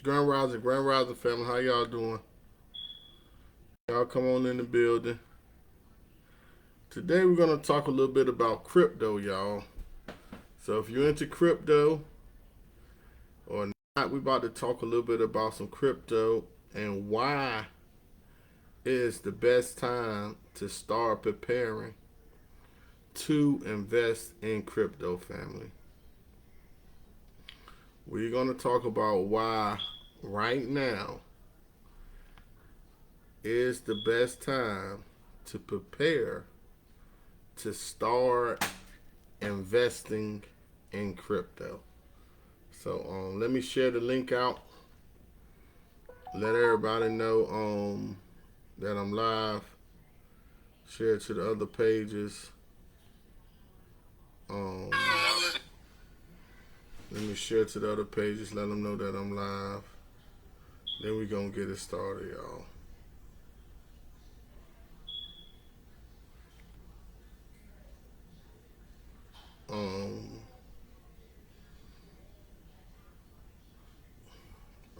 Grand Rising family, how y'all doing? Y'all come on in the building. Today we're gonna talk a little bit about crypto, y'all. So if you're into crypto or not, we're about to talk a little bit about some crypto and why is the best time to start preparing to invest in crypto, family. We're gonna talk about why right now is the best time to prepare to start investing in crypto. So let me share the link out. Let everybody know that I'm live. Share it to the other pages. Um, Let me share it to the other pages. Let them know that I'm live. Then we gonna get it started, y'all. Um,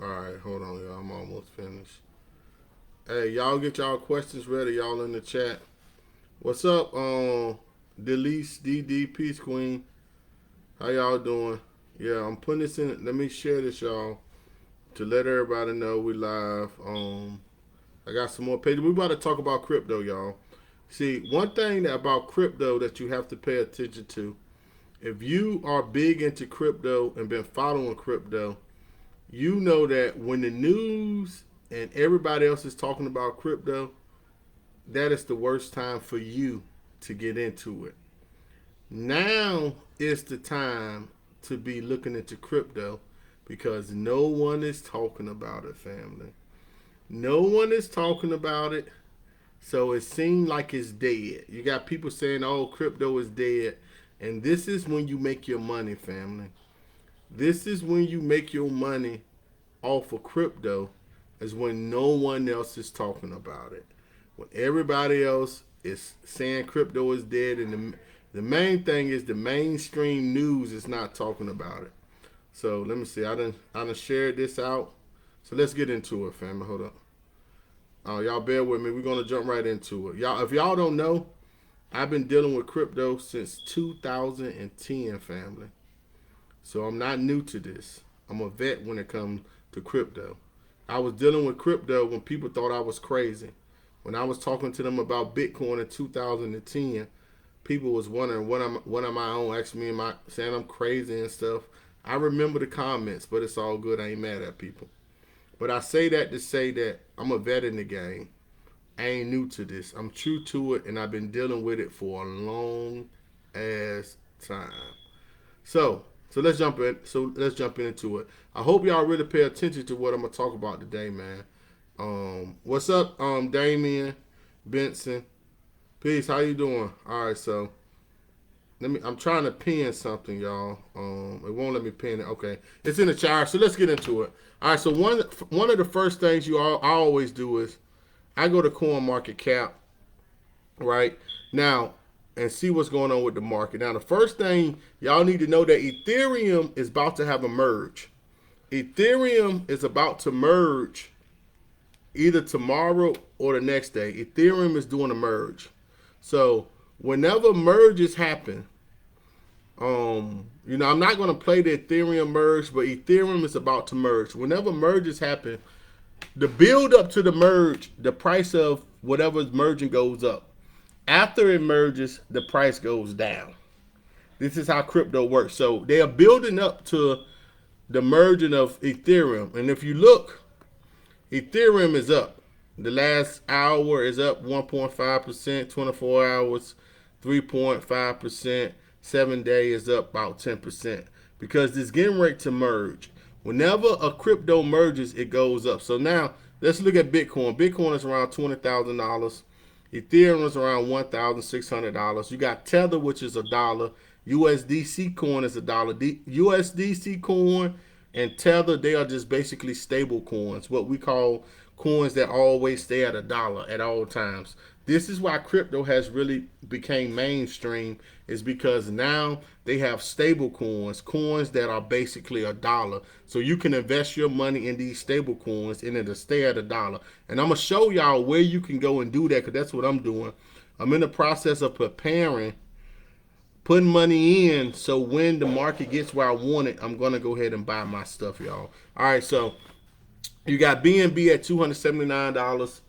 all right, hold on, y'all. I'm almost finished. Hey, y'all get y'all questions ready. Y'all in the chat. What's up, Delise DD Peace Queen? How y'all doing? Yeah, I'm putting this in. Let me share this, y'all, to let everybody know we live. I got some more pages. We about to talk about crypto, y'all. See, one thing about crypto that you have to pay attention to. If you are big into crypto and been following crypto, you know that when the news and everybody else is talking about crypto, that is the worst time for you to get into it. Now is the time to be looking into crypto because no one is talking about it, family. No one is talking about it. So it seemed like it's dead. You got people saying, oh, crypto is dead. And this is when you make your money, family. This is when you make your money off of crypto, is when no one else is talking about it. When everybody else is saying crypto is dead, and the main thing is the mainstream news is not talking about it. So let me see. I done shared this out. So let's get into it, family. Hold up. Y'all bear with me. We're gonna jump right into it. Y'all, if y'all don't know, I've been dealing with crypto since 2010, family. So I'm not new to this. I'm a vet when it comes to crypto. I was dealing with crypto when people thought I was crazy. When I was talking to them about Bitcoin in 2010, people was wondering what am I on, asking me am I saying I'm crazy and stuff. I remember the comments, but it's all good. I ain't mad at people. But I say that to say that I'm a vet in the game. I ain't new to this. I'm true to it, and I've been dealing with it for a long ass time. So let's jump in. So let's jump into it. I hope y'all really pay attention to what I'm gonna talk about today, man. What's up, Damien Benson? Peace. How you doing? All right, so let me. I'm trying to pin something, y'all. It won't let me pin it. Okay, it's in the chat. So let's get into it. All right. So one of the first things I always do is I go to Coin Market Cap, right now, and see what's going on with the market. Now, the first thing y'all need to know that Ethereum is about to have a merge. Ethereum is about to merge either tomorrow or the next day. Ethereum is doing a merge. So whenever merges happen, I'm not going to play the Ethereum merge, but Ethereum is about to merge. Whenever merges happen, the build up to the merge, the price of whatever is merging goes up. After it merges, the price goes down. This is how crypto works. So they are building up to the merging of Ethereum. And if you look, Ethereum is up. The last hour is up 1.5%, 24 hours, 3.5%, 7 day is up about 10%. Because it's getting ready to merge. Whenever a crypto merges, it goes up. So now let's look at Bitcoin. Bitcoin is around $20,000. Ethereum is around $1,600. You got Tether, which is a dollar. USDC coin is a dollar. USDC coin and Tether, they are just basically stable coins, what we call coins that always stay at a dollar at all times. this is why crypto has really became mainstream, is because now they have stable coins that are basically a dollar. So you can invest your money in these stable coins and it'll stay at a dollar. And I'm going to show y'all where you can go and do that, because that's what I'm doing. I'm in the process of preparing, putting money in, so when the market gets where I want it, I'm going to go ahead and buy my stuff, y'all. All right, so you got BNB at $279.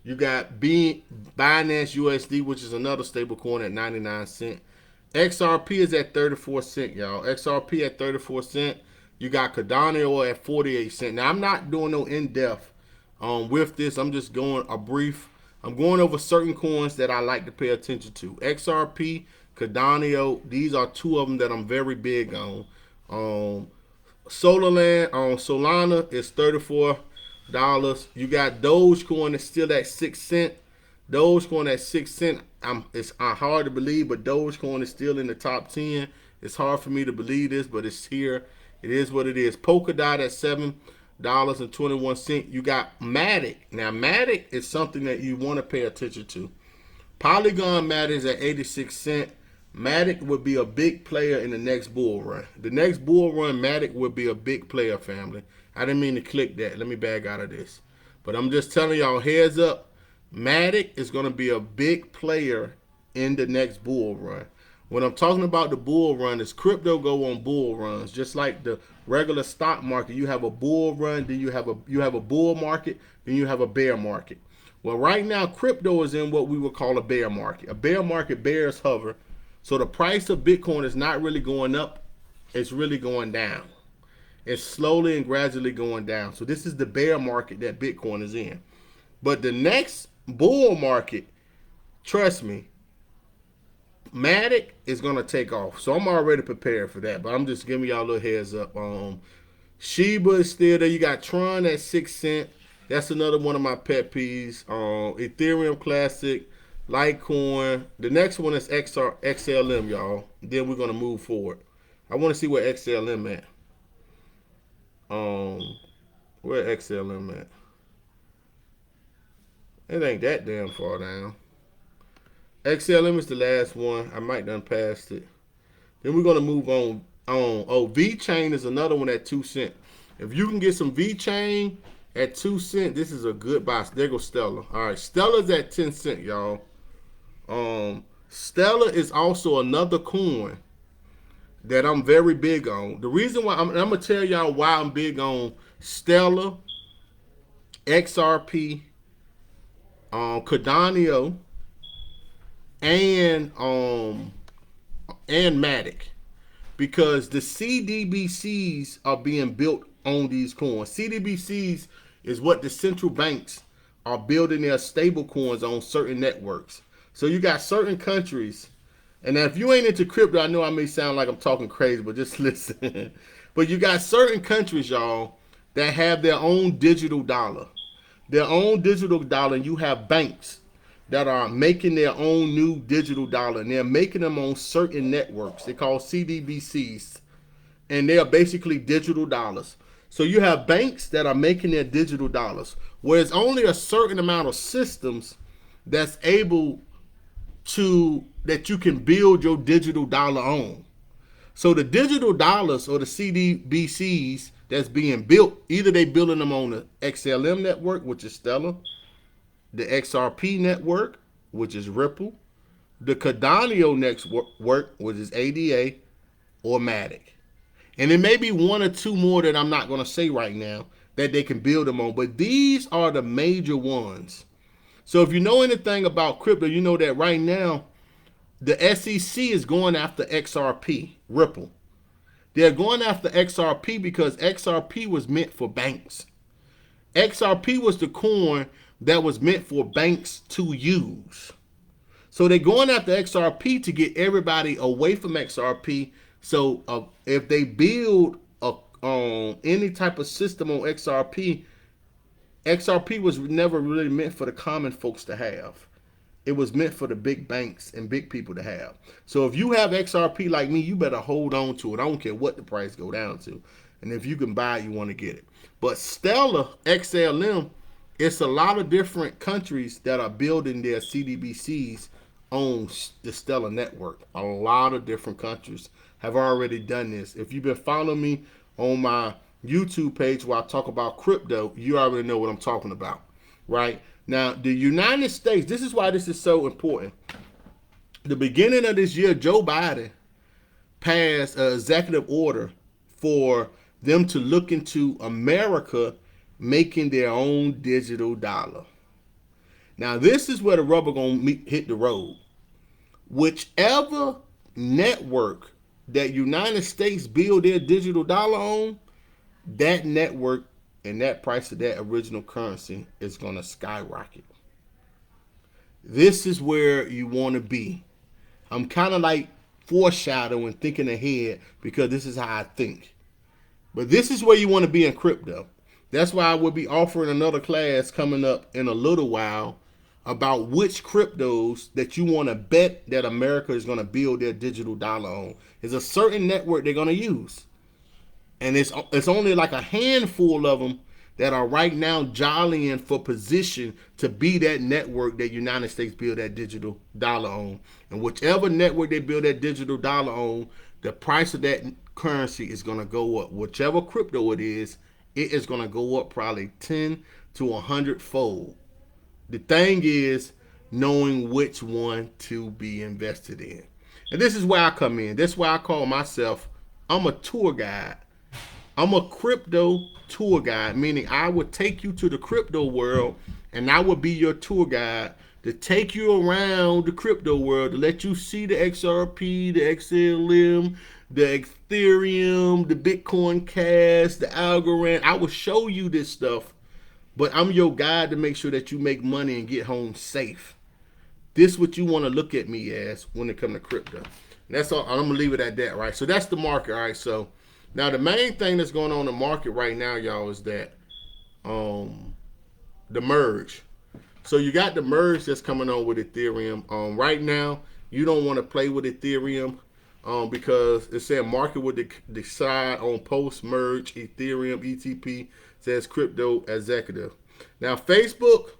You got Binance USD, which is another stable coin, at 99 cents. XRP is at 34 cents, y'all. XRP at 34 cents. You got Cardano at 48 cents. Now, I'm not doing no in-depth with this. I'm just going a brief. I'm going over certain coins that I like to pay attention to. XRP, Cardano, these are two of them that I'm very big on. Solana is $34. You got Dogecoin is still at 6 cents. Dogecoin at 6 cents. It's hard to believe, but Dogecoin is still in the top 10. It's hard for me to believe this, but it's here. It is what it is. Polkadot at $7.21. You got Matic. Now, Matic is something that you want to pay attention to. Polygon Matic is at 86 cents. Matic would be a big player in the next bull run. The next bull run, Matic would be a big player, family. I didn't mean to click that. Let me back out of this. But I'm just telling y'all, heads up, Matic is going to be a big player in the next bull run. When I'm talking about the bull run, is crypto go on bull runs. Just like the regular stock market, you have a bull run, then you have a bull market, then you have a bear market. Well, right now, crypto is in what we would call a bear market. A bear market, bears hover. So the price of Bitcoin is not really going up. It's really going down. It's slowly and gradually going down. So this is the bear market that Bitcoin is in. But the next bull market, trust me, Matic is going to take off. So I'm already prepared for that. But I'm just giving y'all a little heads up. Shiba is still there. You got Tron at 6 cents. That's another one of my pet peeves. Ethereum Classic, Litecoin. The next one is XLM, y'all. Then we're gonna move forward. I want to see where XLM at. Where XLM at? It ain't that damn far down. XLM is the last one. I might done passed it. Then we're gonna move on. Oh, VeChain is another one at 2 cents. If you can get some VeChain at 2 cents, this is a good buy. There goes Stellar. All right, Stellar's at 10 cents, y'all. Stellar is also another coin that I'm very big on. The reason why I'm gonna tell y'all why I'm big on Stellar, XRP, Cardano, and Matic, because the CDBCs are being built on these coins. CDBCs is what the central banks are building their stable coins on certain networks. So you got certain countries, and now if you ain't into crypto, I know I may sound like I'm talking crazy, but just listen. But you got certain countries, y'all, that have their own digital dollar. And you have banks that are making their own new digital dollar, and they're making them on certain networks. They call CDBCs, and they are basically digital dollars. So you have banks that are making their digital dollars, where it's only a certain amount of systems that's able to, that you can build your digital dollar on. So the digital dollars, or the CDBCs that's being built, either they building them on the XLM network, which is Stellar, the XRP network, which is Ripple, the Cardano network, which is ADA, or Matic. And there may be one or two more that I'm not going to say right now that they can build them on, but these are the major ones. So if you know anything about crypto, you know that right now the SEC is going after XRP, Ripple. They're going after XRP because XRP was meant for banks. XRP was the coin that was meant for banks to use. So they're going after XRP to get everybody away from XRP. So if they build any type of system on XRP, XRP was never really meant for the common folks to have. It was meant for the big banks and big people to have. So if you have XRP like me, you better hold on to it. I don't care what the price go down to. And if you can buy it, you want to get it. But Stellar, XLM, It's a lot of different countries that are building their CDBCs on the Stellar network. A lot of different countries have already done this. If you've been following me on my YouTube page where I talk about crypto, you already know what I'm talking about, right? Now, the United States, this is why this is so important. The beginning of this year, Joe Biden passed an executive order for them to look into America making their own digital dollar. Now, this is where the rubber gonna hit the road. Whichever network that United States build their digital dollar on, that network and that price of that original currency is gonna skyrocket. This is where you want to be. I'm kind of like foreshadowing, thinking ahead, because this is how I think. But this is where you want to be in crypto. That's why I will be offering another class coming up in a little while about which cryptos that you want to bet that America is going to build their digital dollar on. There's a certain network they're going to use. And it's only like a handful of them that are right now jollying for position to be that network that United States build that digital dollar on. And whichever network they build that digital dollar on, the price of that currency is going to go up. Whichever crypto it is going to go up probably 10 to 100 fold. The thing is knowing which one to be invested in. And this is where I come in. That's why I call myself, I'm a tour guide. I'm a crypto tour guide, meaning I would take you to the crypto world and I would be your tour guide to take you around the crypto world, to let you see the XRP, the XLM, the Ethereum, the Bitcoin Cash, the Algorand. I will show you this stuff, but I'm your guide to make sure that you make money and get home safe. This is what you want to look at me as when it comes to crypto. And that's all. I'm going to leave it at that, right? So that's the market, all right? So now the main thing that's going on in the market right now, y'all, is that the merge. So you got the merge that's coming on with Ethereum. Right now, you don't want to play with Ethereum because it said market would decide on post-merge Ethereum ETP, says crypto executive. Now, Facebook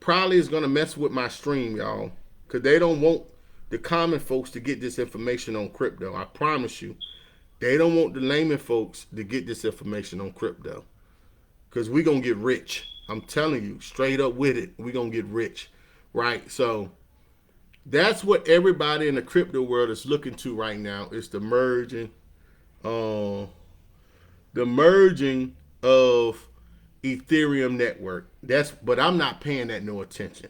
probably is going to mess with my stream, y'all, because they don't want the common folks to get this information on crypto. I promise you. They don't want the layman folks to get this information on crypto because we're going to get rich. I'm telling you, straight up with it, we're going to get rich, right? So that's what everybody in the crypto world is looking to right now. It's the merging of Ethereum network. But I'm not paying that no attention.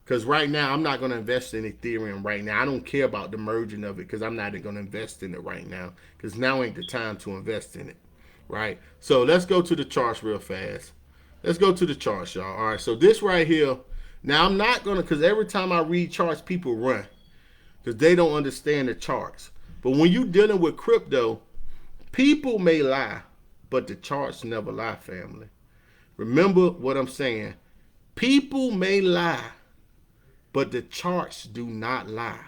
Because right now, I'm not going to invest in Ethereum right now. I don't care about the merging of it because I'm not going to invest in it right now. Because now ain't the time to invest in it, right? So let's go to the charts real fast. Let's go to the charts, y'all. All right, so this right here. Now, I'm not going to, because every time I read charts, people run. Because they don't understand the charts. But when you're dealing with crypto, people may lie, but the charts never lie, family. Remember what I'm saying. People may lie, but the charts do not lie.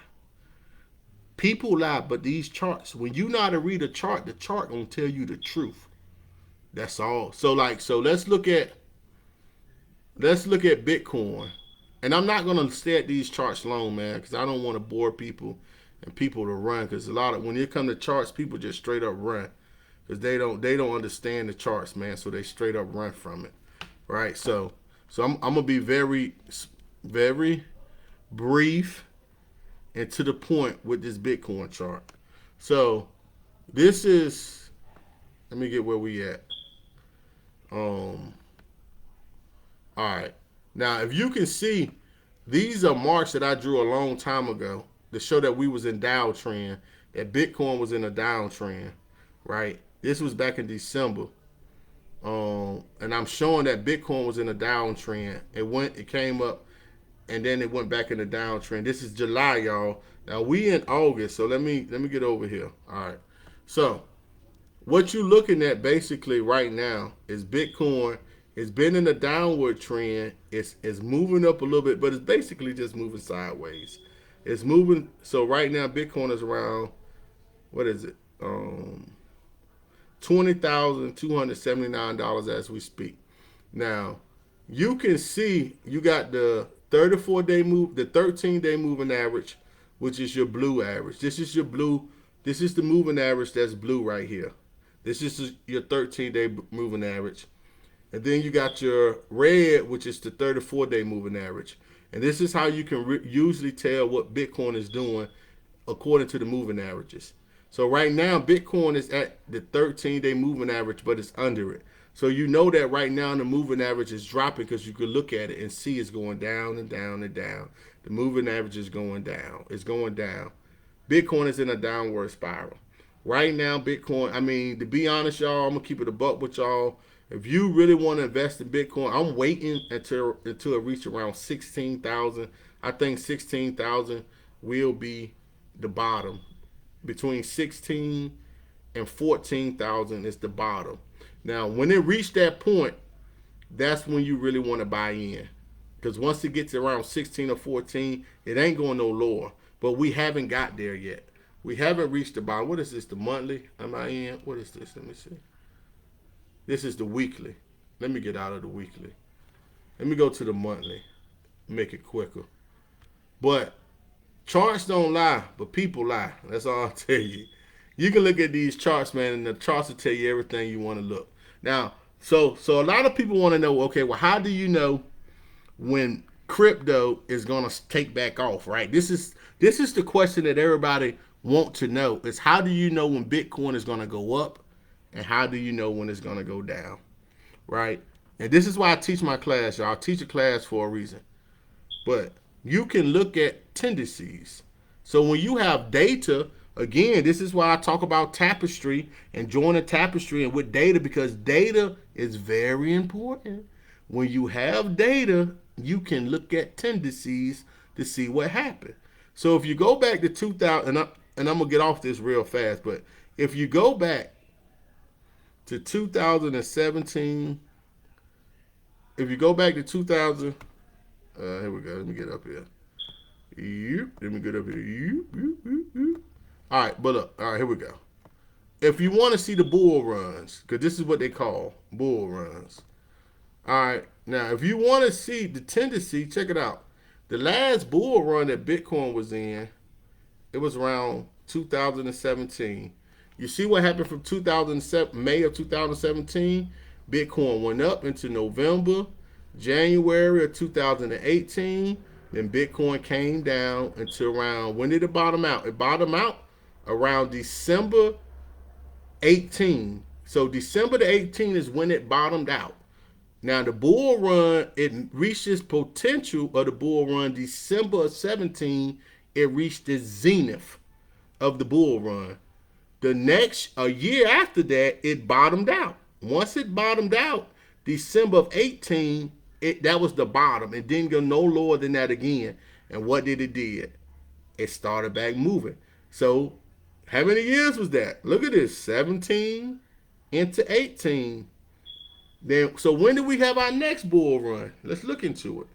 People lie, but these charts, when you know how to read a chart, the chart gonna tell you the truth. That's all. So let's look at Bitcoin. And I'm not gonna stay at these charts long, man, because I don't want to bore people and people to run. Because when it comes to charts, people just straight up run. Because they don't understand the charts, man. So they straight up run from it. Right? So I'm gonna be very, very brief and to the point with this Bitcoin chart. So this is, let me get where we at. All right. Now, if you can see, these are marks that I drew a long time ago to show that we was in downtrend, that Bitcoin was in a downtrend, right? This was back in December. And I'm showing that Bitcoin was in a downtrend. It came up, and then it went back in the downtrend. This is July, y'all. Now we in August, so let me get over here. All right. So what you're looking at basically right now is Bitcoin. It's been in a downward trend. It's moving up a little bit, but it's basically just moving sideways. It's moving. So right now Bitcoin is around, what is it? $20,279 as we speak. Now, you can see you got the 34-day move, the 13-day moving average, which is your blue average. This is your blue. This is the moving average that's blue right here. This is your 13-day moving average. And then you got your red, which is the 34-day moving average. And this is how you can usually tell what Bitcoin is doing according to the moving averages. So right now, Bitcoin is at the 13-day moving average, but it's under it. So you know that right now the moving average is dropping because you can look at it and see it's going down and down and down. The moving average is going down. It's going down. Bitcoin is in a downward spiral. Right now, Bitcoin, I mean, to be honest, y'all, I'm going to keep it a buck with y'all. If you really want to invest in Bitcoin, I'm waiting until it reaches around 16,000. I think 16,000 will be the bottom. Between 16 and 14,000 is the bottom. Now, when it reached that point, that's when you really want to buy in. Because once it gets around 16 or 14, it ain't going no lower. But we haven't got there yet. We haven't reached the bottom. What is this, the monthly? Am I in? What is this? Let me see. This is the weekly. Let me get out of the weekly. Let me go to the monthly. Make it quicker. But charts don't lie, but people lie. That's all I'll tell you. You can look at these charts, man, and the charts will tell you everything you want to look. Now, so a lot of people want to know, okay, well, how do you know when crypto is going to take back off, right? This is the question that everybody want to know is how do you know when Bitcoin is going to go up and how do you know when it's going to go down, right? And this is why I teach my class, y'all. I teach a class for a reason. But you can look at tendencies. So when you have data, again, this is why I talk about tapestry and join a tapestry and with data because data is very important. When you have data, you can look at tendencies to see what happened. So if you go back to 2000, and I'm going to get off this real fast, but if you go back to 2017, if you go back to 2000, here we go. Let me get up here. Let me get up here. All right, but look. All right, here we go. If you want to see the bull runs, because this is what they call bull runs. All right, now if you want to see the tendency, check it out. The last bull run that Bitcoin was in, it was around 2017. You see what happened from 2007, May of 2017? Bitcoin went up into November, January of 2018. Then Bitcoin came down until around, when did it bottom out? It bottomed out around December 18. So December the 18th is when it bottomed out. Now the bull run, it reached its potential of the bull run December of 17. It reached the zenith of the bull run. A year after that, it bottomed out. Once it bottomed out, December of 18, that was the bottom. It didn't go no lower than that again. And what did it do? It started back moving. So how many years was that? Look at this, 17 into 18. Then, so when do we have our next bull run? Let's look into it.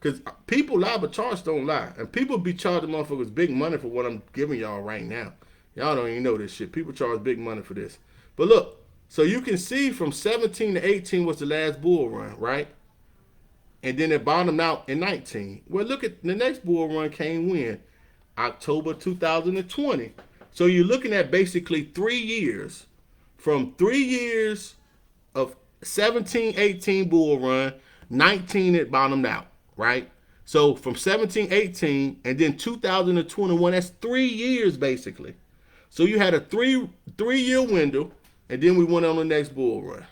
Because people lie, but charts don't lie. And people be charging motherfuckers big money for what I'm giving y'all right now. Y'all don't even know this shit. People charge big money for this. But look, so you can see from 17 to 18 was the last bull run, right? And then it bottomed out in 19. Well, look at the next bull run came when? October 2020. So you're looking at basically 3 years. From 3 years of 17, 18 bull run, 19 it bottomed out, right? So from 17, 18, and then 2021, that's 3 years basically. So you had a three-year window, and then we went on the next bull run.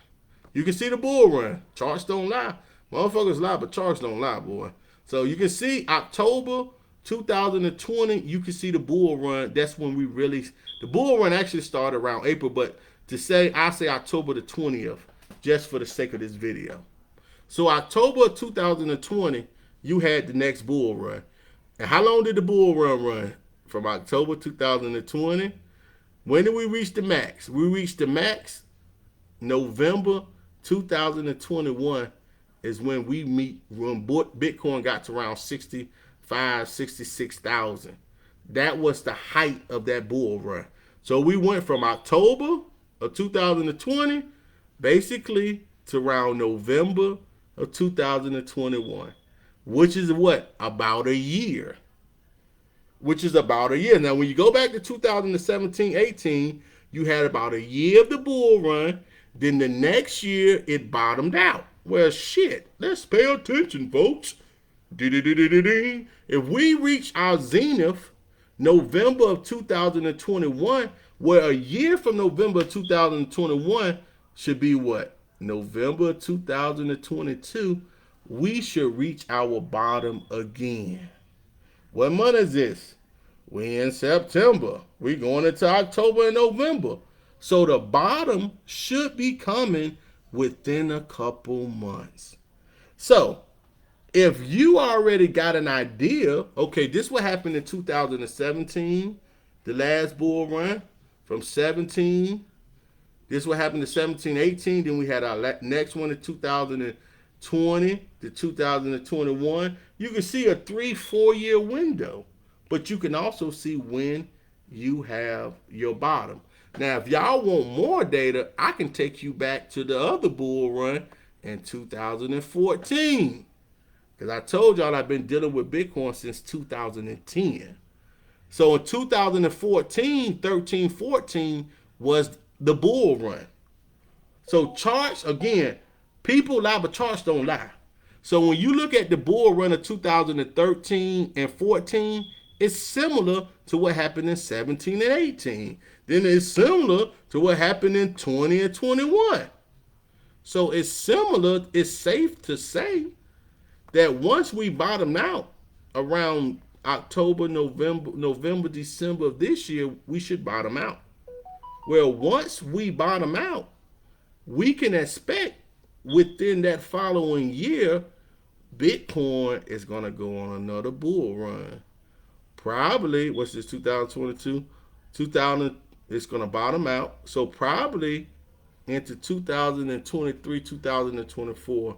You can see the bull run. Charts don't lie. Motherfuckers lie, but charts don't lie, boy. So you can see October 2020, you can see the bull run. That's when the bull run actually started around April, but I say October the 20th, just for the sake of this video. So October 2020, you had the next bull run. And how long did the bull run run? From October 2020. When did we reach the max? We reached the max November 2021 is when when Bitcoin got to around 65, 66,000. That was the height of that bull run. So we went from October of 2020 basically to around November of 2021, which is what? About a year. Which is about a year. Now, when you go back to 2017-18, you had about a year of the bull run. Then the next year, it bottomed out. Well, shit, let's pay attention, folks. If we reach our zenith November of 2021, well, a year from November 2021 should be what? November 2022, we should reach our bottom again. What month is this? We in September. We going into October and November. So the bottom should be coming within a couple months. So if you already got an idea, okay, this what happened in 2017, the last bull run from 17. This what happened in 17, 18. Then we had our next one in 2020 to 2021. You can see a 3-4 year window, but you can also see when you have your bottom. Now, if y'all want more data, I can take you back to the other bull run in 2014. Because I told y'all I've been dealing with Bitcoin since 2010. So in 2014, 13, 14 was the bull run. So charts, again, people lie, but charts don't lie. So when you look at the bull run of 2013 and 14, it's similar to what happened in 17 and 18. Then it's similar to what happened in 20 and 21. So it's similar. It's safe to say that once we bottom out around October, November, December of this year, we should bottom out. Well, once we bottom out, we can expect within that following year, Bitcoin is going to go on another bull run. Probably, what's this, 2022? 2000, it's going to bottom out. So probably into 2023, 2024,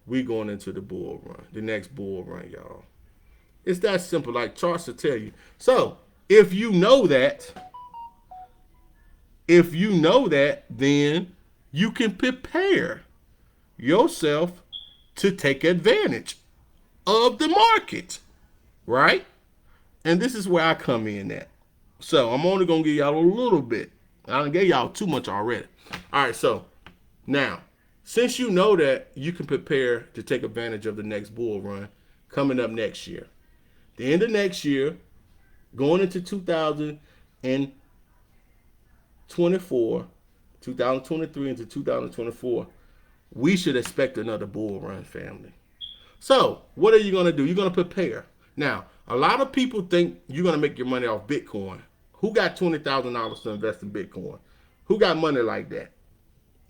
we going into the bull run, the next bull run, y'all. It's that simple, like charts will tell you. So if you know that, then you can prepare yourself to take advantage of the market, right? And this is where I come in at. So I'm only going to give y'all a little bit. I done gave y'all too much already. All right, so now, since you know that, you can prepare to take advantage of the next bull run coming up next year. The end of next year, going into 2024, 2023 into 2024, we should expect another bull run, family. So what are you going to do? You're going to prepare. Now, a lot of people think you're going to make your money off Bitcoin. Who got $20,000 to invest in Bitcoin? Who got money like that?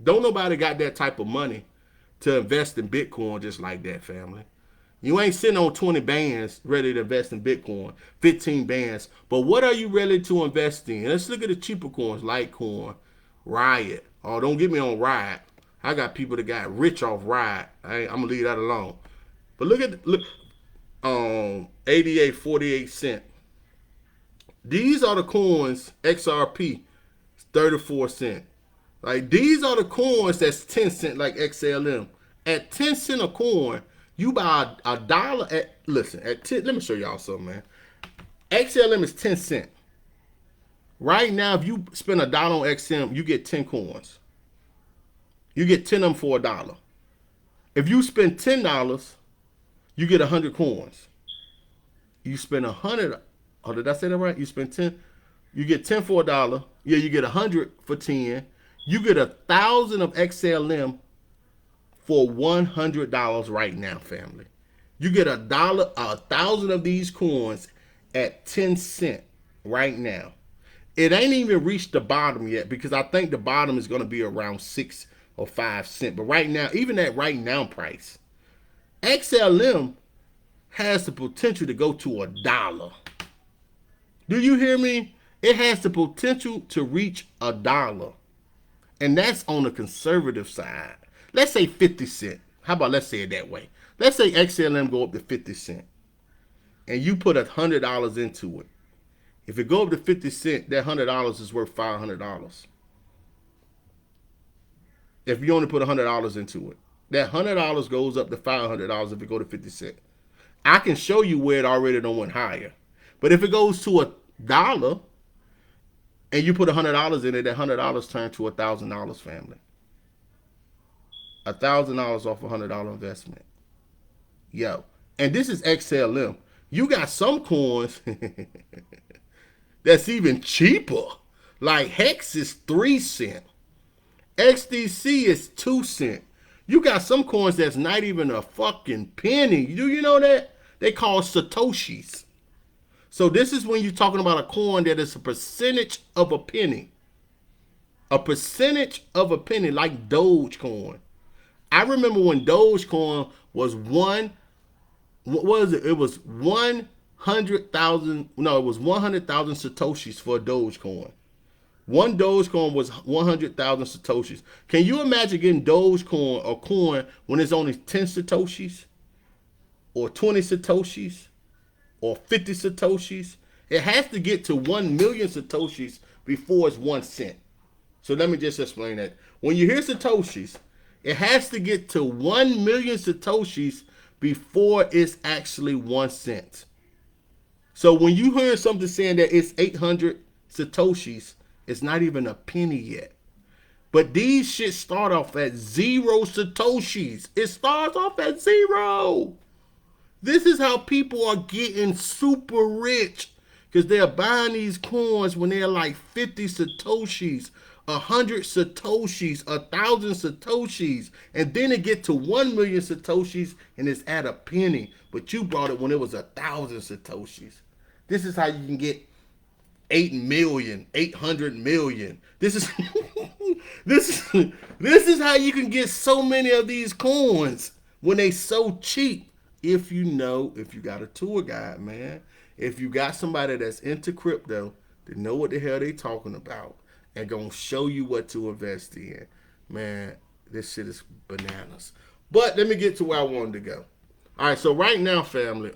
Don't nobody got that type of money to invest in Bitcoin just like that, family. You ain't sitting on 20 bands ready to invest in Bitcoin, 15 bands. But what are you ready to invest in? Let's look at the cheaper coins, Litecoin, Riot. Oh, don't get me on Riot. I got people that got rich off Riot. I'm gonna leave that alone. But look at 88.48 These are the coins. XRP, 34 cents. Like, these are the coins that's 10 cents, like XLM. At 10 cents a coin, you buy a dollar at, listen, at 10, let me show y'all something, man. XLM is 10 cents. Right now, if you spend $1 on XM, you get 10 coins. You get 10 of them for $1. If you spend $10, you get 100 coins. You spend 100, oh, did I say that right? You spend 10, you get 10 for $1. Yeah, you get 100 for 10. You get 1,000 of XLM for $100 right now, family. You get $1, 1,000 of these coins at 10 cents right now. It ain't even reached the bottom yet, because I think the bottom is going to be around 6 or 5 cents. But right now, even at right now price, XLM has the potential to go to $1. Do you hear me? It has the potential to reach $1. And that's on the conservative side. Let's say 50 cents. How about let's say it that way? Let's say XLM go up to 50 cents. And you put $100 into it. If it go up to 50 cents, that $100 is worth $500. If you only put $100 into it. That $100 goes up to $500 if it go to 50 cents. I can show you where it already don't went higher. But if it goes to $1 and you put $100 in it, that $100 turn to $1,000, family. $1,000 off $100 investment. Yo. And this is XLM. You got some coins that's even cheaper. Like Hex is 3 cents. XDC is 2 cents. You got some coins that's not even a fucking penny. Do you know that? They call Satoshis. So this is when you're talking about a coin that is a percentage of a penny. A percentage of a penny, like Dogecoin. I remember when Dogecoin was what was it? It was 100,000. No, it was 100,000 Satoshis for a Dogecoin. One Dogecoin was 100,000 Satoshis. Can you imagine getting Dogecoin or coin when it's only 10 Satoshis? Or 20 Satoshis? Or 50 Satoshis? It has to get to 1 million Satoshis before it's 1 cent. So let me just explain that. When you hear Satoshis, it has to get to 1 million Satoshis before it's actually 1 cent. So when you hear something saying that it's 800 Satoshis, it's not even a penny yet. But these shit start off at 0 Satoshis. It starts off at 0. This is how people are getting super rich. Because they're buying these coins when they're like 50 Satoshis, 100 Satoshis, 1,000 Satoshis. And then it get to 1 million Satoshis and it's at a penny. But you bought it when it was 1,000 Satoshis. This is how you can get 8 million, 800 million. This is this is how you can get so many of these coins when they so cheap. If you got a tour guide, man. If you got somebody that's into crypto, they know what the hell they talking about and gonna show you what to invest in. Man, this shit is bananas. But let me get to where I wanted to go. All right, so right now, family,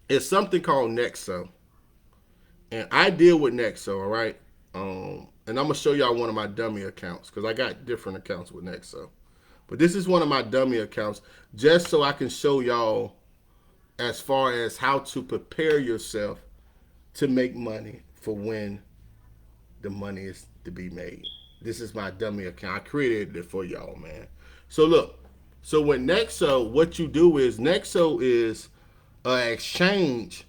it's something called Nexo. And I deal with Nexo, all right? And I'm going to show y'all one of my dummy accounts because I got different accounts with Nexo. But this is one of my dummy accounts just so I can show y'all as far as how to prepare yourself to make money for when the money is to be made. This is my dummy account. I created it for y'all, man. So look, so with Nexo, what you do is Nexo is an exchange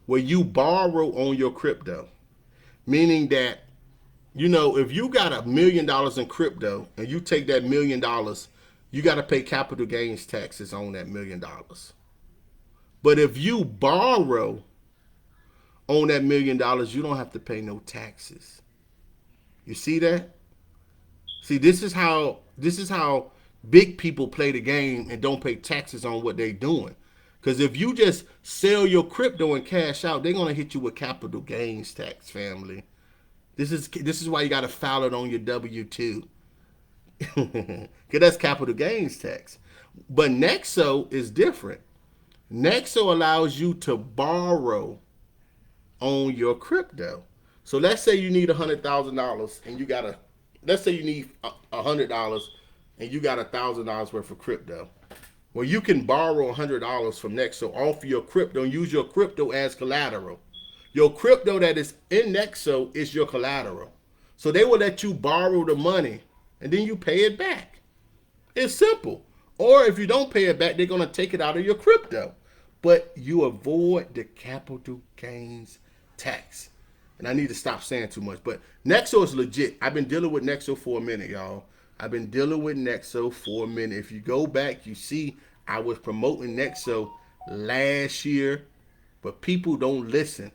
where you borrow on your crypto. Meaning that, if you got $1 million in crypto and you take that $1 million, you got to pay capital gains taxes on that $1 million. But if you borrow on that $1 million, you don't have to pay no taxes. You see that? See, this is how big people play the game and don't pay taxes on what they're doing. Because if you just sell your crypto and cash out, they're gonna hit you with capital gains tax, family. This is why you gotta file it on your W-2. Because that's capital gains tax. But Nexo is different. Nexo allows you to borrow on your crypto. So let's say you need $100,000 and let's say you need $100 and you got $1,000 worth of crypto. Well, you can borrow $100 from Nexo off your crypto and use your crypto as collateral. Your crypto that is in Nexo is your collateral. So they will let you borrow the money and then you pay it back. It's simple. Or if you don't pay it back, they're going to take it out of your crypto. But you avoid the capital gains tax. And I need to stop saying too much. But Nexo is legit. I've been dealing with Nexo for a minute, y'all. I've been dealing with Nexo for a minute. If you go back, you see I was promoting Nexo last year, but people don't listen.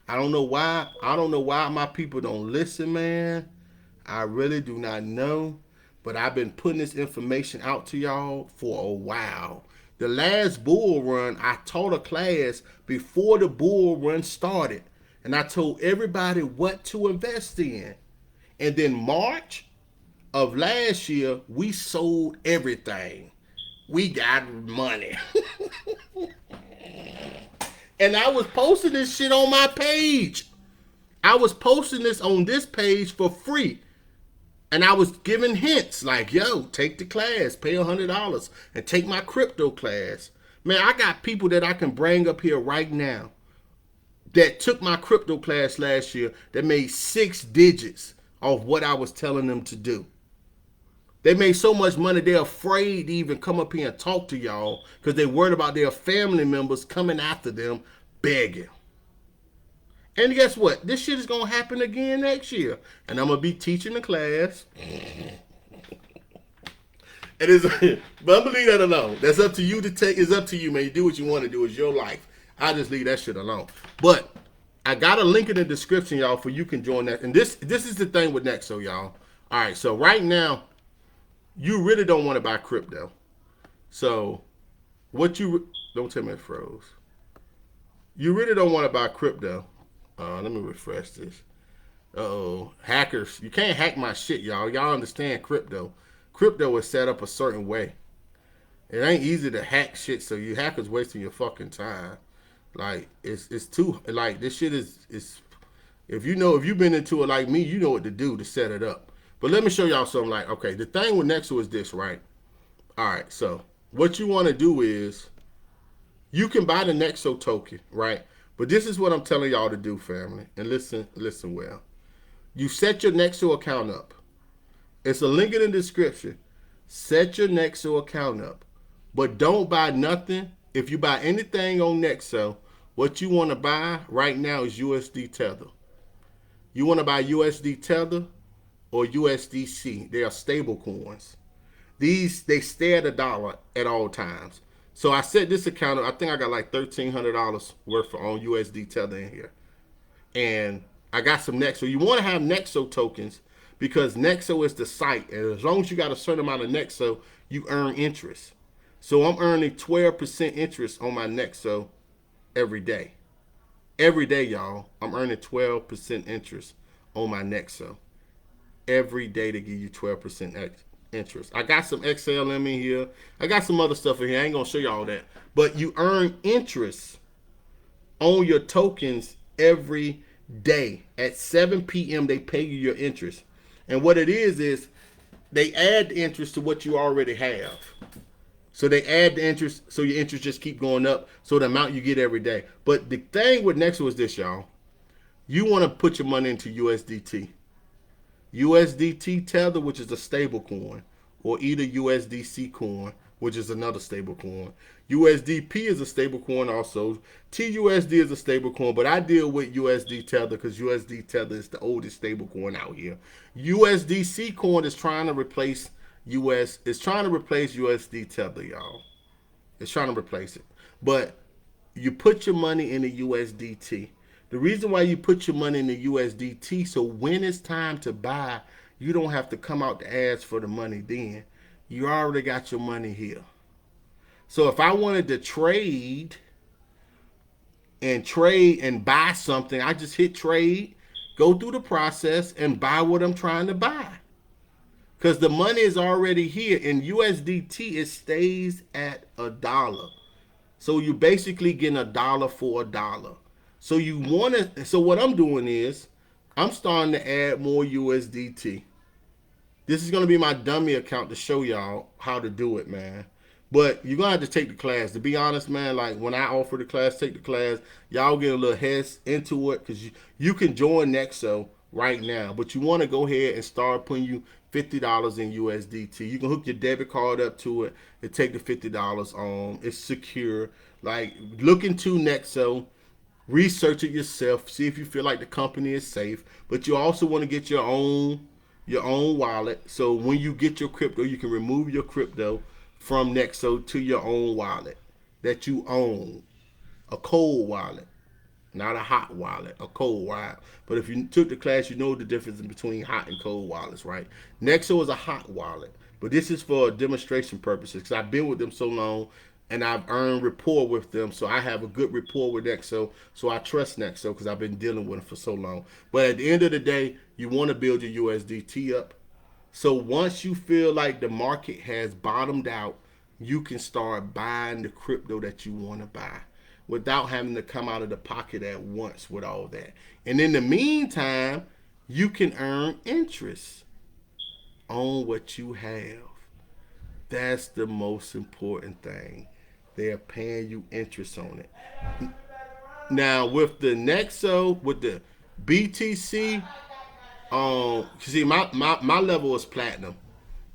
I don't know why. I don't know why my people don't listen, man. I really do not know. But I've been putting this information out to y'all for a while. The last bull run, I taught a class before the bull run started. And I told everybody what to invest in. And then March of last year, we sold everything. We got money. And I was posting this shit on my page. I was posting this on this page for free. And I was giving hints like, yo, take the class, pay $100 and take my crypto class. Man, I got people that I can bring up here right now that took my crypto class last year that made 6 digits off what I was telling them to do. They made so much money they're afraid to even come up here and talk to y'all because they're worried about their family members coming after them begging. And guess what? This shit is gonna happen again next year. And I'm gonna be teaching the class. It is, but I'm gonna leave that alone. That's up to you to take. It's up to you, man. You do what you want to do. It's your life. I just leave that shit alone. But I got a link in the description, y'all, for you can join that. And this is the thing with Nexo, y'all. All right, so right now, you really don't want to buy crypto. So what you don't tell me it froze. You really don't want to buy crypto. Let me refresh this. Uh-oh. Hackers. You can't hack my shit, y'all. Y'all understand crypto. Crypto is set up a certain way. It ain't easy to hack shit, so you hackers wasting your fucking time. Like, it's too, like, this shit is if you've been into it like me, you know what to do to set it up. But let me show y'all something. Like, okay, the thing with Nexo is this, right? All right, so what you want to do is you can buy the Nexo token, right? But this is what I'm telling y'all to do, family. And listen well. You set your Nexo account up. It's a link in the description. Set your Nexo account up. But don't buy nothing. If you buy anything on Nexo, what you want to buy right now is USD Tether. You want to buy USD Tether or USDC. They are stable coins. These, they stay at $1 at all times. So I set this account up. I think I got like $1,300 worth on USD Tether in here. And I got some Nexo. You want to have Nexo tokens because Nexo is the site. And as long as you got a certain amount of Nexo, you earn interest. So I'm earning 12% interest on my Nexo every day. Every day, y'all, I'm earning 12% interest on my Nexo. Every day they give you 12% interest. I got some XLM in here. I got some other stuff in here. I ain't going to show you all that. But you earn interest on your tokens every day. At 7 p.m., they pay you your interest. And what it is they add the interest to what you already have. So they add the interest, so your interest just keep going up, so the amount you get every day. But the thing with Nexo is this, y'all. You want to put your money into USDT. USDT Tether, which is a stable coin, or either USDC coin, which is another stable coin. USDP is a stable coin also. TUSD is a stable coin, but I deal with USD Tether because USD Tether is the oldest stable coin out here. USDC coin is trying to replace USD Tether, y'all. It's trying to replace it. But you put your money in the USDT. The reason why you put your money in the USDT, so when it's time to buy, you don't have to come out to ask for the money then. You already got your money here. So if I wanted to trade and buy something, I just hit trade, go through the process, and buy what I'm trying to buy. Because the money is already here. In USDT, it stays at $1. So you're basically getting $1 for $1. So you want to. So what I'm doing is, I'm starting to add more USDT. This is going to be my dummy account to show y'all how to do it, man. But you're going to have to take the class. To be honest, man, like when I offer the class, take the class. Y'all get a little heads into it because you can join Nexo right now. But you want to go ahead and start putting you $50 in USDT. You can hook your debit card up to it and take the $50 on. It's secure. Like, look into Nexo. Research it yourself. See if you feel like the company is safe. But you also want to get your own wallet. So when you get your crypto, you can remove your crypto from Nexo to your own wallet that you own. A cold wallet. Not a hot wallet, a cold wallet. But if you took the class, you know the difference between hot and cold wallets, right? Nexo is a hot wallet. But this is for demonstration purposes because I've been with them so long and I've earned rapport with them. So I have a good rapport with Nexo. So I trust Nexo because I've been dealing with them for so long. But at the end of the day, you want to build your USDT up. So once you feel like the market has bottomed out, you can start buying the crypto that you want to buy without having to come out of the pocket at once with all that. And in the meantime, you can earn interest. own what you have. That's the most important thing. They're paying you interest on it. Now with the Nexo, with the BTC, see my level is platinum.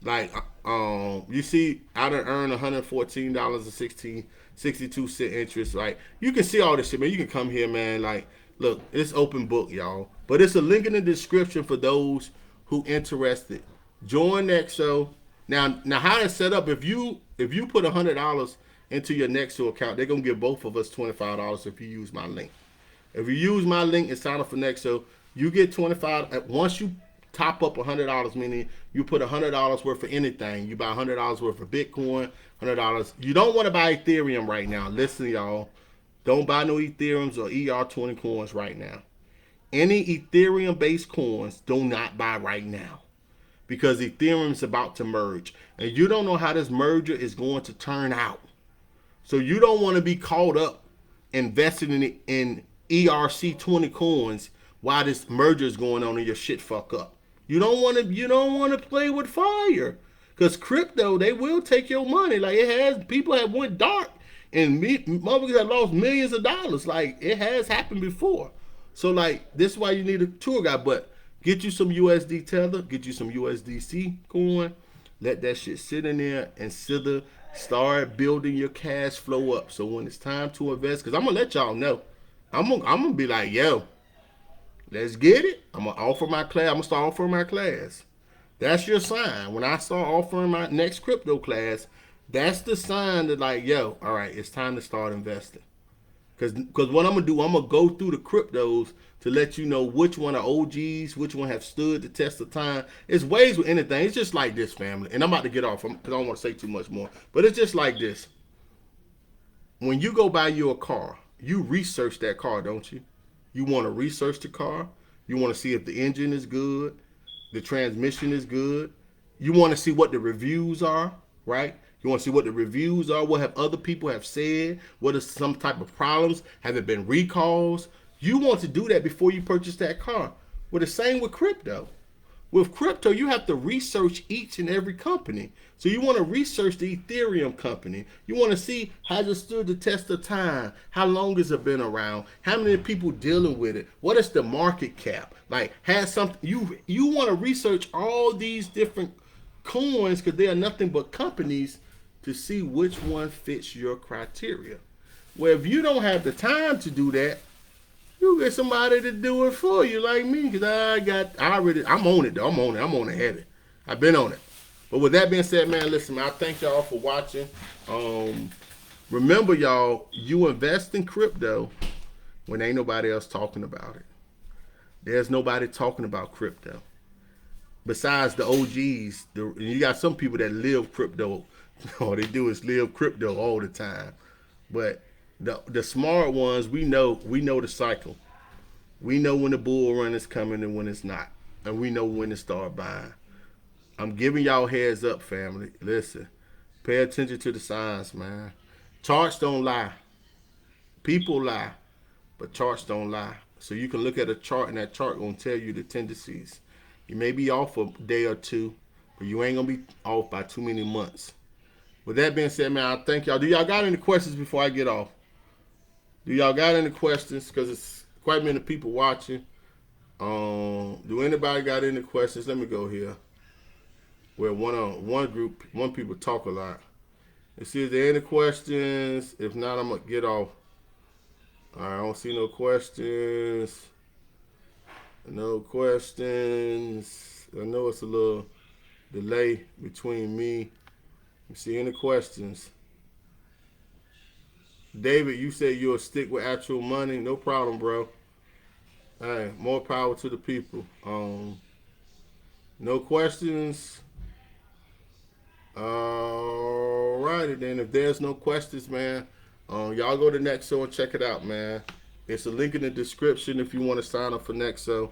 Like you see, I done earned $114 and 62 cent interest. Like you can see all this shit, man. You can come here, man. Like, look, it's open book, y'all. But it's a link in the description for those who interested. Join Nexo. Now how it's set up? If you put $100 into your Nexo account, they're gonna give both of us $25 if you use my link. If you use my link and sign up for Nexo, you get 25. Once you top up $100, meaning you put $100 worth of anything. You buy $100 worth of Bitcoin, $100. You don't want to buy Ethereum right now. Listen, y'all, don't buy no Ethereums or ER20 coins right now. Any Ethereum-based coins, do not buy right now because Ethereum is about to merge, and you don't know how this merger is going to turn out. So you don't want to be caught up investing in ERC20 coins while this merger is going on and your shit fuck up. You don't want to play with fire, because crypto, they will take your money. Like, it has, people have went dark and motherfuckers have lost millions of dollars. Like, it has happened before. So like, this is why you need a tour guide. But get you some USD Tether, get you some USDC coin, let that shit sit in there and start building your cash flow up. So when it's time to invest, because I'm gonna let y'all know, I'm gonna be like, yo, let's get it. I'm gonna offer my class. I'm gonna start offering my class. That's your sign. When I start offering my next crypto class, that's the sign that, like, yo, all right, it's time to start investing. Because what I'm gonna do, I'm gonna go through the cryptos to let you know which one are OGs, which one have stood the test of time. It's ways with anything. It's just like this, family. And I'm about to get off because I don't want to say too much more. But it's just like this. When you go buy you a car, you research that car, don't you? You want to research the car. You want to see if the engine is good, the transmission is good. You want to see what the reviews are, right? You want to see what the reviews are. What have other people have said? What are some type of problems? Have there been recalls? You want to do that before you purchase that car. Well, the same with crypto. With crypto, you have to research each and every company. So you want to research the Ethereum company. You want to see, has it stood the test of time? How long has it been around? How many people dealing with it? What is the market cap? Like, has something, you want to research all these different coins, because they are nothing but companies, to see which one fits your criteria. Well, if you don't have the time to do that, you get somebody to do it for you, like me, because I'm on it though. I'm on it heavy. I've been on it. But with that being said, man, listen, man, I thank y'all for watching. Remember, y'all, you invest in crypto when ain't nobody else talking about it. There's nobody talking about crypto besides the OGs. You got some people that live crypto. All they do is live crypto all the time. But the smart ones, we know the cycle. We know when the bull run is coming and when it's not. And we know when to start buying. I'm giving y'all heads up, family. Listen, pay attention to the signs, man. Charts don't lie. People lie, but charts don't lie. So you can look at a chart, and that chart gonna tell you the tendencies. You may be off a day or two, but you ain't gonna be off by too many months. With that being said, man, I thank y'all. Do y'all got any questions before I get off? Do y'all got any questions? Because it's quite many people watching. Do anybody got any questions? Let me go here. Where one people talk a lot. Let's see if there any questions. If not, I'm gonna get off. All right, I don't see no questions. No questions. I know it's a little delay between me. See any questions? David, you said you'll stick with actual money. No problem, bro. Hey, more power to the people. No questions. Alrighty then. If there's no questions, man, y'all go to Nexo and check it out, man. It's a link in the description if you want to sign up for Nexo.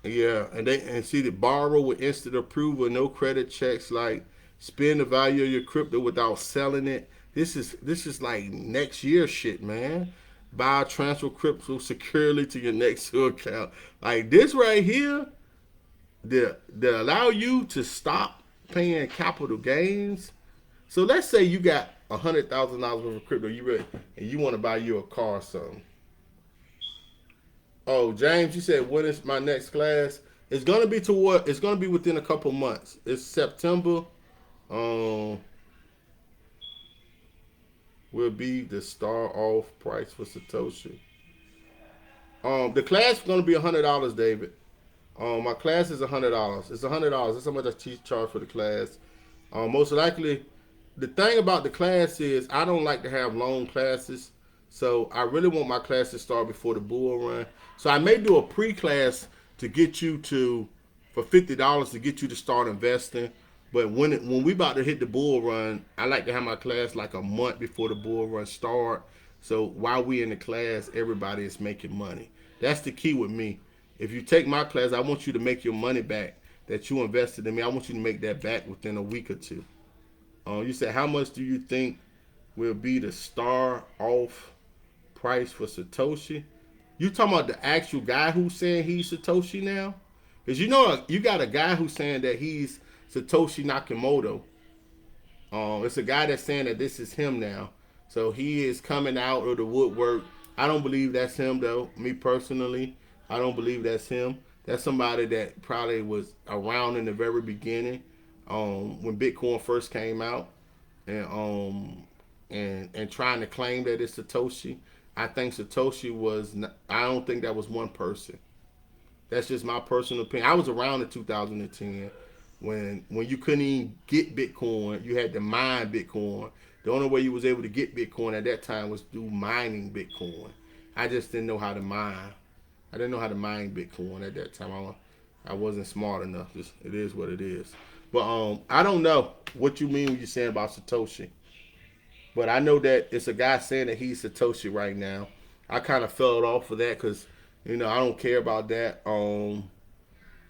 Yeah, and see the borrow with instant approval, no credit checks, like spend the value of your crypto without selling it. This is like next year shit, man. Buy, transfer crypto securely to your Nexo account. Like this right here, they allow you to stop paying capital gains. So let's say you got $100,000 worth of crypto, you ready, and you want to buy you a car or something. Oh, James, you said when is my next class? It's gonna be toward. It's gonna be within a couple months. It's September. Um, will be the star off price for Satoshi. The class is gonna be $100, David. My class is $100. It's $100. That's how much I charge for the class. Most likely, the thing about the class is I don't like to have long classes, so I really want my class to start before the bull run. So I may do a pre-class to get you to for $50 to get you to start investing. But when we about to hit the bull run, I like to have my class like a month before the bull run start. So while we in the class, everybody is making money. That's the key with me. If you take my class, I want you to make your money back that you invested in me. I want you to make that back within a week or two. You said, how much do you think will be the star off price for Satoshi? You talking about the actual guy who's saying he's Satoshi now? Because you know you got a guy who's saying that he's Satoshi Nakamoto. It's a guy that's saying that this is him now. So he is coming out of the woodwork. I don't believe that's him though. Me personally, I don't believe that's him. That's somebody that probably was around in the very beginning, when Bitcoin first came out, and trying to claim that it's Satoshi. I think Satoshi was. I don't think that was one person. That's just my personal opinion. I was around in 2010 when you couldn't even get Bitcoin. You had to mine Bitcoin. The only way you was able to get Bitcoin at that time was through mining Bitcoin. I just didn't know how to mine. I didn't know how to mine Bitcoin at that time. I wasn't smart enough. It is what it is. But I don't know what you mean when you're saying about Satoshi. But I know that it's a guy saying that he's Satoshi right now. I kind of fell off of that because I don't care about that.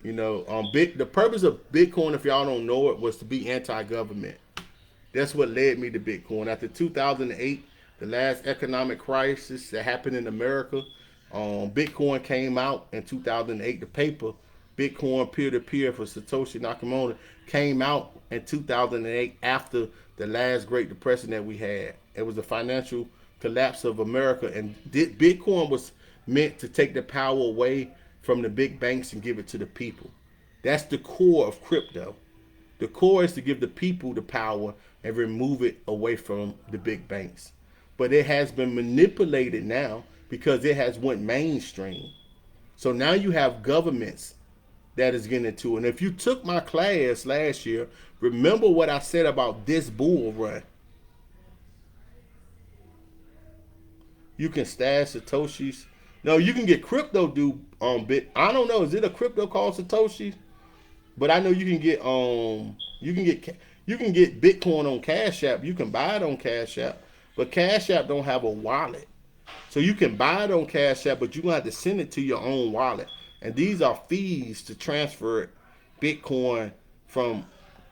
The purpose of Bitcoin, if y'all don't know it, was to be anti-government. That's what led me to Bitcoin. After 2008, the last economic crisis that happened in America, Bitcoin came out in 2008. The paper, Bitcoin peer-to-peer for Satoshi Nakamoto, came out in 2008 after the last Great Depression that we had. It was the financial collapse of America, and Bitcoin was meant to take the power away from the big banks and give it to the people. That's the core of crypto. The core is to give the people the power and remove it away from the big banks. But it has been manipulated now because it has went mainstream. So now you have governments that is getting into it. And if you took my class last year, remember what I said about this bull run. You can stash Satoshis. No, you can get crypto due on Bit. I don't know. Is it a crypto called Satoshi? But I know you can get you can get Bitcoin on Cash App. You can buy it on Cash App, but Cash App don't have a wallet. So you can buy it on Cash App, but you're gonna have to send it to your own wallet. And these are fees to transfer Bitcoin from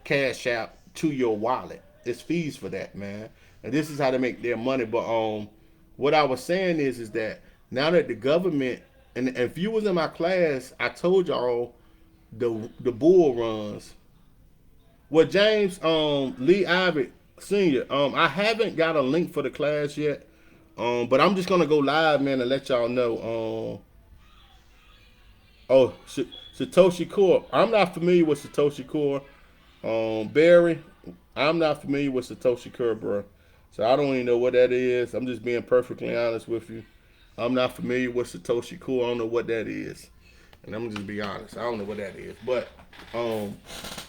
Cash App to your wallet. It's fees for that, man. And this is how they make their money. But what I was saying is that now that the government, and if you was in my class, I told y'all the bull runs. Well, James Lee Ivy Senior, I haven't got a link for the class yet. But I'm just gonna go live, man, and let y'all know. Satoshi Core. I'm not familiar with Satoshi Core. Barry, I'm not familiar with Satoshi Core, bro. So I don't even know what that is. I'm just being perfectly honest with you. I'm not familiar with Satoshi Core. I don't know what that is. And I'm gonna just be honest. I don't know what that is. But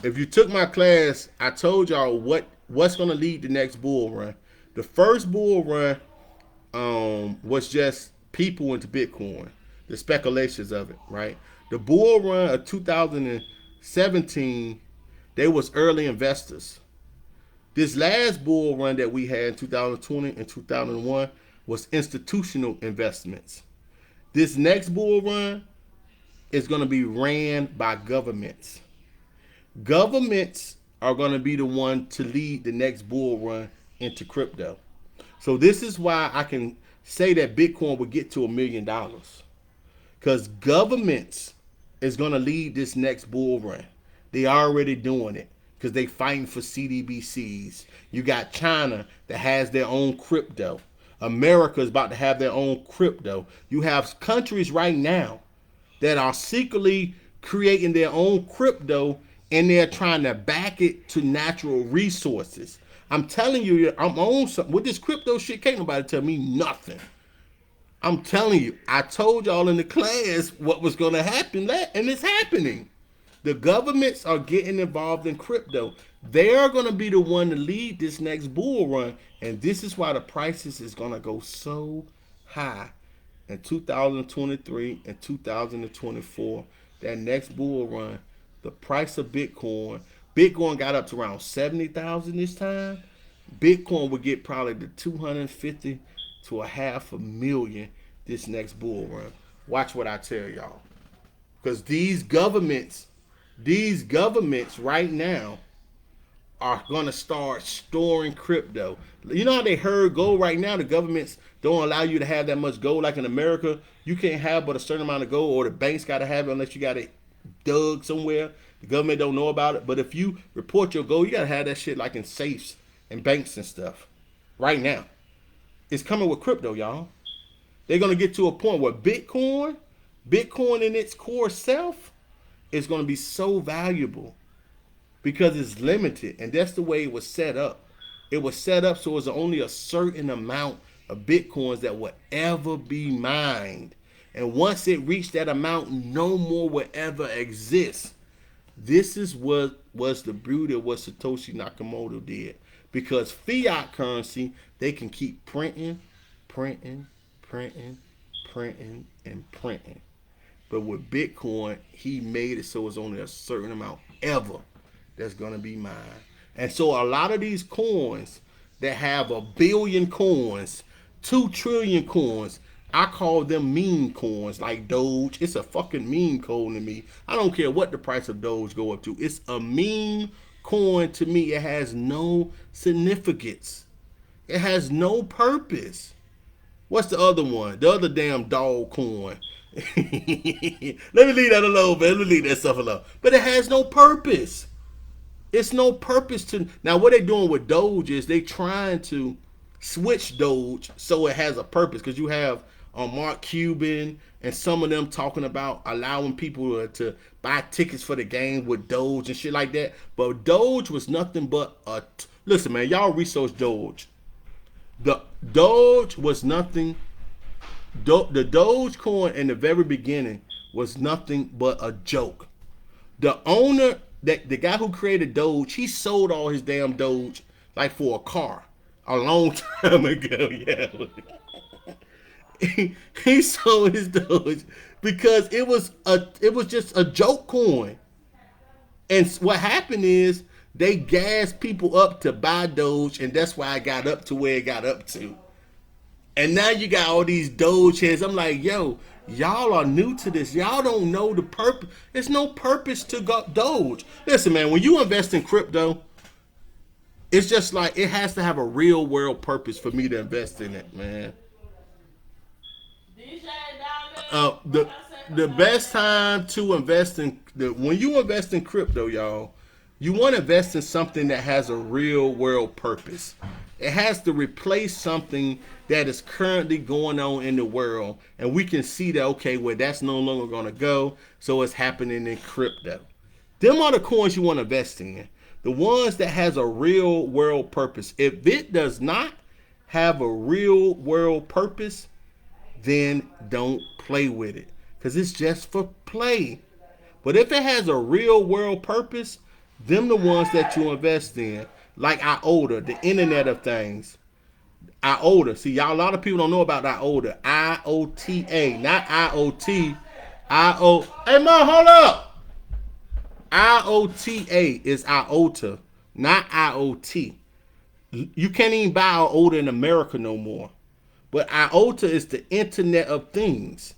if you took my class, I told y'all what's gonna lead the next bull run. The first bull run was just people into Bitcoin, the speculations of it, right? The bull run of 2017, they was early investors. This last bull run that we had in 2020 and 2001 was institutional investments. This next bull run is going to be ran by governments. Governments are going to be the one to lead the next bull run into crypto. So this is why I can say that Bitcoin will get to $1 million. Because governments is going to lead this next bull run. They already doing it because they fighting for CDBCs. You got China that has their own crypto. America is about to have their own crypto. You have countries right now that are secretly creating their own crypto, and they're trying to back it to natural resources. I'm telling you, I'm on something. With this crypto shit, can't nobody tell me nothing. I'm telling you, I told y'all in the class what was going to happen, and it's happening. The governments are getting involved in crypto. They're going to be the one to lead this next bull run, and this is why the prices is going to go so high in 2023 and 2024. That next bull run, the price of Bitcoin got up to around 70,000 this time. Bitcoin would get probably to 250 to a half a million this next bull run. Watch what I tell y'all. Because these governments right now are going to start storing crypto. You know how they herd gold right now? The governments don't allow you to have that much gold. Like in America, you can't have but a certain amount of gold, or the banks got to have it unless you got it dug somewhere. The government don't know about it. But if you report your gold, you got to have that shit like in safes and banks and stuff. Right now. It's coming with crypto, y'all. They're going to get to a point where Bitcoin in its core self is going to be so valuable because it's limited. And that's the way it was set up. It was set up so it's only a certain amount of Bitcoins that will ever be mined. And once it reached that amount, no more will ever exist. This is what was the beauty of what Satoshi Nakamoto did. Because fiat currency, they can keep printing. And printing. But with Bitcoin, he made it so it's only a certain amount ever that's going to be mined. And so a lot of these coins that have 1 billion coins, 2 trillion coins, I call them meme coins like Doge. It's a fucking meme coin to me. I don't care what the price of Doge go up to. It's a meme coin to me. It has no significance. It has no purpose. What's the other one? The other damn dog coin. Let me leave that alone, man. Let me leave that stuff alone. But it has no purpose. It's no purpose to. Now, what they're doing with Doge is they trying to switch Doge so it has a purpose. Because you have Mark Cuban and some of them talking about allowing people to buy tickets for the game with Doge and shit like that. But Doge was nothing but a. Listen, man, y'all research Doge. The Doge was nothing. The Doge coin in the very beginning was nothing but a joke. The owner, the guy who created Doge, he sold all his damn Doge like for a car a long time ago. Yeah, he sold his Doge because it was just a joke coin. And what happened is they gassed people up to buy Doge, and that's why I got up to where it got up to. And now you got all these Doge heads. I'm like, yo, y'all are new to this. Y'all don't know the purpose. There's no purpose to Doge. Listen, man, when you invest in crypto, it's just like it has to have a real world purpose for me to invest in it, man. The best time to invest in when you invest in crypto, y'all, you want to invest in something that has a real world purpose. It has to replace something that is currently going on in the world, and we can see that, okay, well, that's no longer going to go, so it's happening in crypto. Them are the coins you want to invest in. The ones that has a real world purpose. If it does not have a real world purpose, then don't play with it, because it's just for play. But if it has a real world purpose, them the ones that you invest in. Like IOTA, the Internet of Things. IOTA. See, y'all, a lot of people don't know about IOTA. IOTA, not IoT. Hey, man, hold up. IOTA is IOTA, not IoT. You can't even buy IOTA in America no more. But IOTA is the Internet of Things.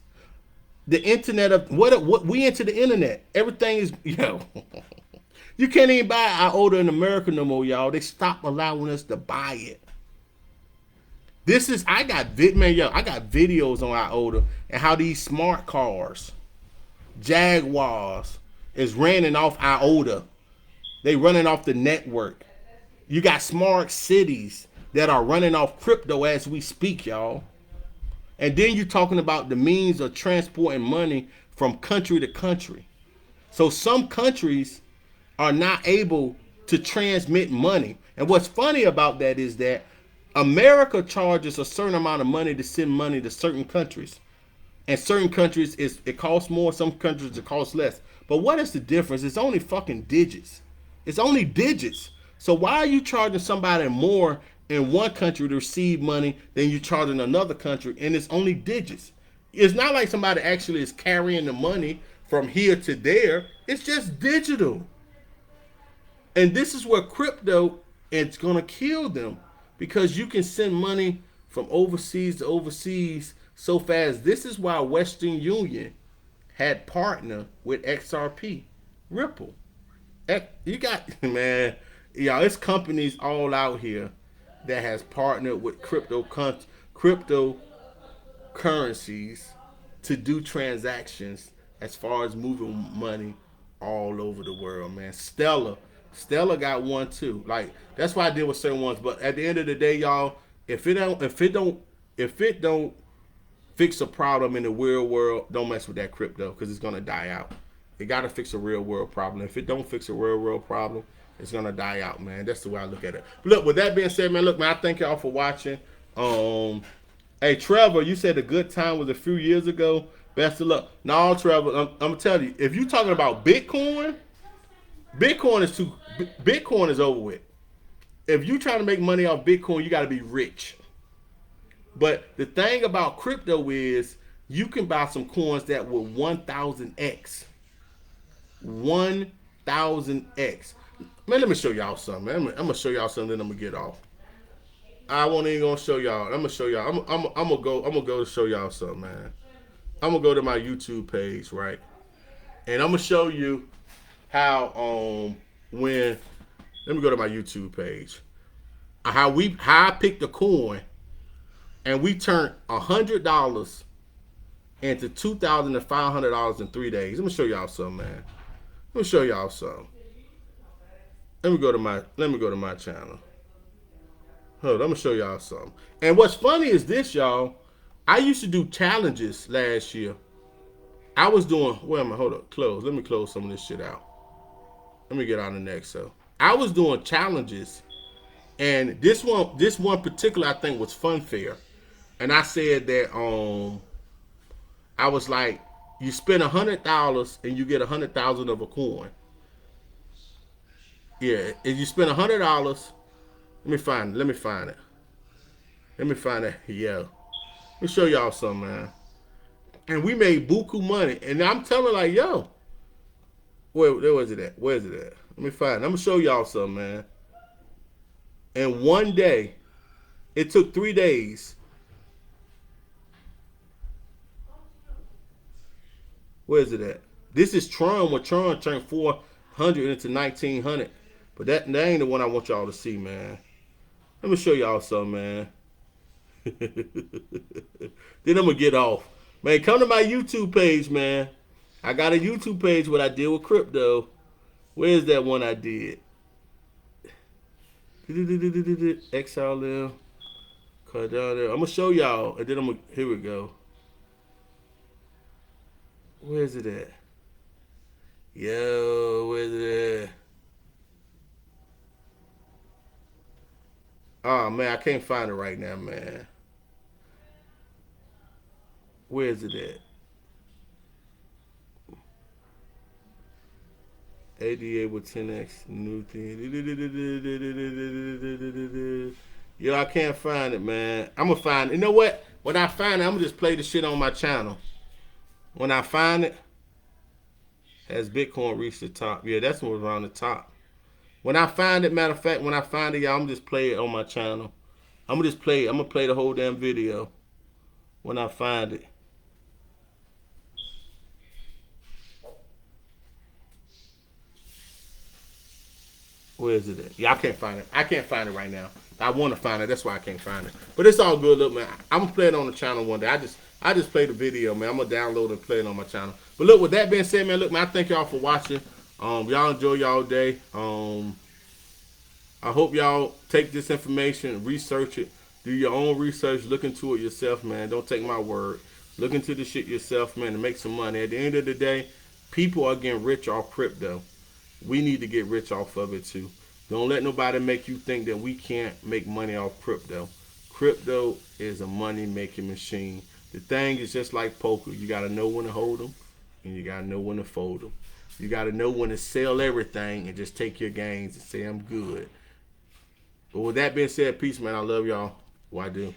The Internet of what we into the Internet. Everything is, You can't even buy IOTA in America no more, y'all. They stopped allowing us to buy it. I got videos on IOTA and how these smart cars, Jaguars is running off iota. They running off the network. You got smart cities that are running off crypto as we speak, y'all. And then you're talking about the means of transporting money from country to country. So some countries are not able to transmit money. And what's funny about that is that America charges a certain amount of money to send money to certain countries. And certain countries it costs more, some countries it costs less. But what is the difference? It's only fucking digits. It's only digits. So why are you charging somebody more in one country to receive money than you charging another country? And it's only digits. It's not like somebody actually is carrying the money from here to there. It's just digital. And this is where crypto, it's gonna kill them, because you can send money from overseas to overseas so fast. This is why Western Union had partnered with XRP, Ripple. You got, man, y'all, it's companies all out here that has partnered with cryptocurrencies to do transactions as far as moving money all over the world, man. Stellar got one too. Like, that's why I deal with certain ones. But at the end of the day, y'all, if it don't fix a problem in the real world, don't mess with that crypto, because it's gonna die out. It gotta fix a real world problem. If it don't fix a real world problem, it's gonna die out, man. That's the way I look at it. But look, with that being said, man, look, man, I thank y'all for watching. Hey, Trevor, you said a good time was a few years ago. Best of luck. No, Trevor, I'm gonna tell you, if you're talking about Bitcoin is over with. If you're trying to make money off Bitcoin, you got to be rich. But the thing about crypto is you can buy some coins that will 1,000x. 1,000x. Man, let me show y'all something, man. I'm gonna show y'all something, then I'm gonna get off. I won't even gonna show y'all. I'm gonna show y'all. I'm gonna go to show y'all something, man. I'm gonna go to my YouTube page, right? And I'm gonna show you how when let me go to my YouTube page. How I picked a coin and we turned $100 into $2,500 in 3 days. Let me show y'all something, man. Let me show y'all something. Let me go to my channel. Hold on, I'm gonna show y'all something. And what's funny is this, y'all. I used to do challenges last year. I was doing, where am I? Hold up, close. Let me close some of this shit out. Let me get on the Nexo. I was doing challenges, and this one particular I think was Funfair, and I said that I was like, you spend $100 and you get 100,000 of a coin. Yeah, if you spend $100, let me find it. Yeah, let me show y'all something, man. And we made buku money, and I'm telling like, yo, where was it at? Where's it at? Let me find it. I'm gonna show y'all something, man. And one day, it took 3 days. Where's it at? This is Tron, when Tron turned 400 into 1900. But that ain't the one I want y'all to see, man. Let me show y'all something, man. Then I'm gonna get off. Man, come to my YouTube page, man. I got a YouTube page where I deal with crypto. Where's that one I did? XLM. I'm gonna show y'all, and then here we go. Where's it at? Yo, where's it at? Oh man, I can't find it right now, man. Where's it at? ADA with 10x new thing. Yo, I can't find it, man. I'm gonna find it. You know what? When I find it, I'm gonna just play the shit on my channel. When I find it, has Bitcoin reached the top? Yeah, that's what was around the top. When I find it, matter of fact, when I find it, y'all, I'm gonna just play it on my channel. I'm gonna just play it. I'm gonna play the whole damn video when I find it. Where is it at? Yeah, I can't find it. I can't find it right now. I want to find it. That's why I can't find it. But it's all good. Look, man, I'm gonna play it on the channel one day. I just played the video, man. I'm gonna download and play it on my channel. But look, with that being said, man, look, man, I thank y'all for watching. Y'all enjoy y'all day. I hope y'all take this information, research it, do your own research, look into it yourself, man. Don't take my word. Look into the shit yourself, man, and make some money. At the end of the day, people are getting rich off crypto. We need to get rich off of it too. Don't let nobody make you think that we can't make money off crypto. Crypto is a money-making machine. The thing is just like poker. You got to know when to hold them, and you got to know when to fold them. You got to know when to sell everything and just take your gains and say, I'm good. But with that being said, peace, man. I love y'all. Well, I do.